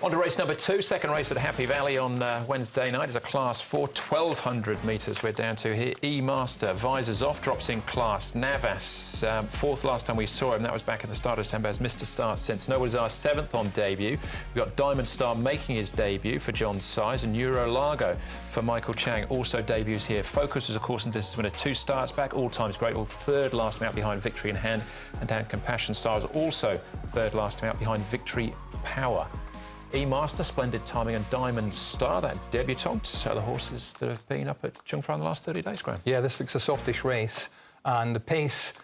On to race number 2, second race at Happy Valley on Wednesday night. Is a Class 4, 1,200 metres we're down to here. E-Master, visors off, drops in class. Navas, fourth last time we saw him, that was back at the start of December, has missed a start since. Nobody's our seventh on debut. We've got Diamond Star making his debut for John Size, and Euro Largo for Michael Chang also debuts here. Focus was, of course, in distance winner 2 starts back. All Times Grateful, third last time out behind Victory in Hand. And down Compassion Star is also third last time out behind Victory Power. E-Master, splendid timing, and Diamond Star, that debutante, are the horses that have been up at Jungfrau in the last 30 days, Graham. Yeah, this looks a softish race, and the pace,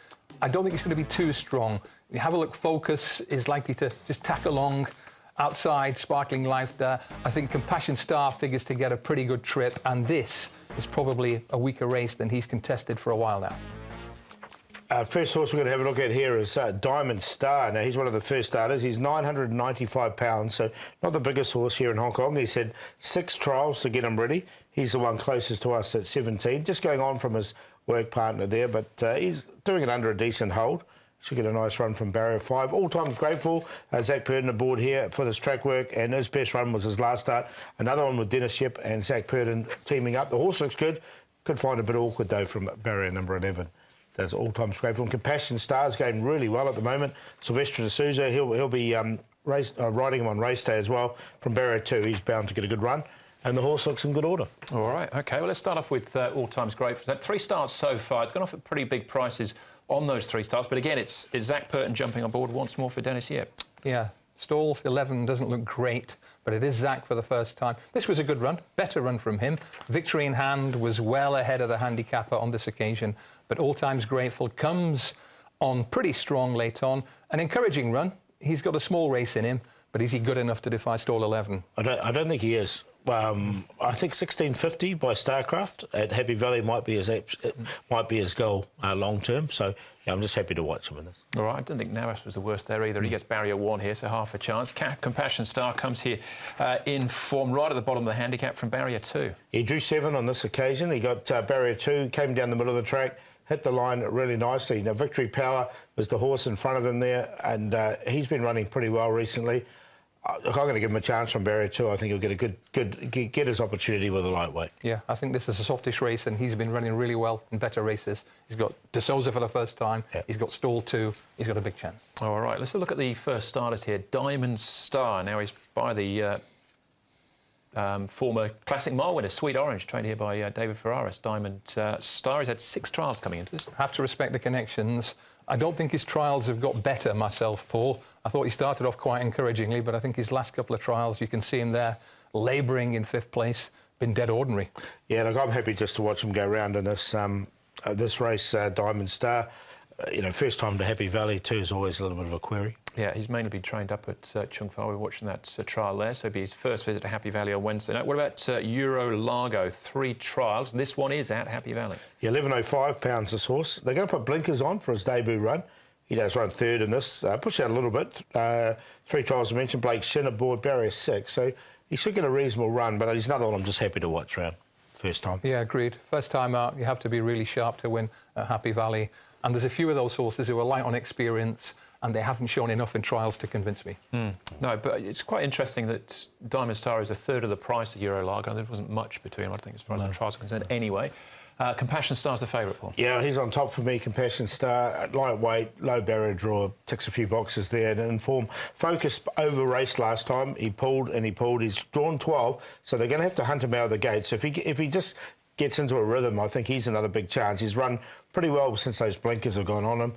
I don't think it's going to be too strong. You have a look, Focus is likely to just tack along outside, Sparkling Life there. I think Compassion Star figures to get a pretty good trip, and this is probably a weaker race than he's contested for a while now. First horse we're going to have a look at here is Diamond Star. Now, he's one of the first starters. He's 995 pounds, so not the biggest horse here in Hong Kong. He's had 6 trials to get him ready. He's the one closest to us at 17, just going on from his work partner there, but he's doing it under a decent hold. Should get a nice run from barrier 5. All Times Grateful, Zach Purden aboard here for this track work, and his best run was his last start. Another one with Dennis Yip and Zach Purden teaming up. The horse looks good. Could find a bit awkward, though, from barrier number 11. Does All Times Grateful. And Compassion Star's going really well at the moment. Sylvester D'Souza, he'll be riding him on race day as well. From barrier 2, he's bound to get a good run. And the horse looks in good order. All right, OK. Well, let's start off with All Times Grateful. Had 3 starts so far. It's gone off at pretty big prices on those 3 starts. But again, it's Zach Purden jumping on board once more for Dennis Yip. Yeah, stall 11 doesn't look great, but it is Zach for the first time. This was a good run, better run from him. Victory in Hand was well ahead of the handicapper on this occasion, but All Times Grateful comes on pretty strong late on. An encouraging run. He's got a small race in him, but is he good enough to defy stall 11? I don't think he is. I think 1650 by Starcraft at Happy Valley might be his goal long term. So yeah, I'm just happy to watch him in this. All right, I don't think Navas was the worst there either. He gets barrier 1 here, so half a chance. Compassion Star comes here in form right at the bottom of the handicap from barrier 2. He drew 7 on this occasion. He got barrier 2, came down the middle of the track, hit the line really nicely. Now, Victory Power was the horse in front of him there, and he's been running pretty well recently. I'm going to give him a chance from barrier 2. I think he'll get his opportunity with a lightweight. Yeah, I think this is a softish race, and he's been running really well in better races. He's got D'Souza for the first time. Yeah. He's got stall 2. He's got a big chance. All right, let's look at the first starters here. Diamond Star. Now he's by the former Classic Mile winner, Sweet Orange, trained here by David Ferraris. Diamond Star has had 6 trials coming into this. Have to respect the connections. I don't think his trials have got better myself, Paul. I thought he started off quite encouragingly, but I think his last couple of trials, you can see him there labouring in 5th place, been dead ordinary. Yeah, look, I'm happy just to watch him go around in this this race, Diamond Star. You know, first time to Happy Valley too is always a little bit of a query. Yeah, he's mainly been trained up at Chung Fa. We're watching that trial there, so it'll be his first visit to Happy Valley on Wednesday night. What about Euro Largo? 3 trials. This one is at Happy Valley. Yeah, 1105 pounds this horse. They're going to put blinkers on for his debut run. He does run 3rd in this. Push out a little bit. 3 trials I mentioned. Blake Shin aboard, barrier 6. So he should get a reasonable run, but he's another one I'm just happy to watch around. First time. Yeah, agreed. First time out, you have to be really sharp to win at Happy Valley. And there's a few of those horses who are light on experience, and they haven't shown enough in trials to convince me. No, but it's quite interesting that Diamond Star is 1/3 of the price of Euro Largo. There wasn't much between them, I think, as far as the trials are concerned. Anyway, Compassion Star's the favourite, Paul. Yeah, he's on top for me, Compassion Star. Lightweight, low barrier draw, ticks a few boxes there. And in form, Focus over race last time. He pulled and he pulled. He's drawn 12, so they're going to have to hunt him out of the gate. So if he just gets into a rhythm, I think he's another big chance. He's run pretty well since those blinkers have gone on him.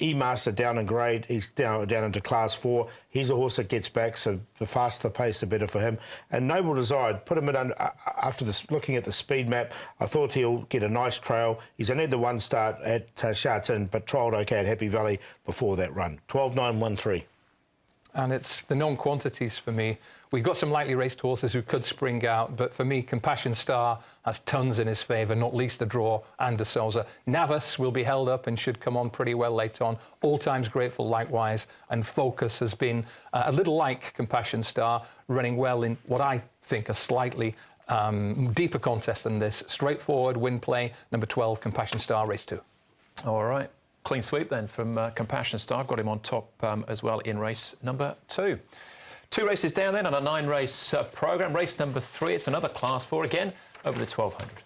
E-Master down in grade. He's down into Class 4. He's a horse that gets back, so the faster the pace, the better for him. And Noble Desire, put him in after looking at the speed map. I thought he'll get a nice trail. He's only had the 1 start at Sha Tin, but trialled OK at Happy Valley before that run. 12.913. And it's the known quantities for me. We've got some lightly raced horses who could spring out, but for me, Compassion Star has tons in his favour, not least the draw and D'Souza. Navas will be held up and should come on pretty well late on. All Times Grateful likewise, and Focus has been a little like Compassion Star, running well in what I think a slightly deeper contest than this. Straightforward win play, number 12, Compassion Star, race 2. All right. Clean sweep then from Compassion Star. I've got him on top as well in race number 2. 2 races down then on a 9-race programme. Race number 3, it's another Class 4 again over the 1200.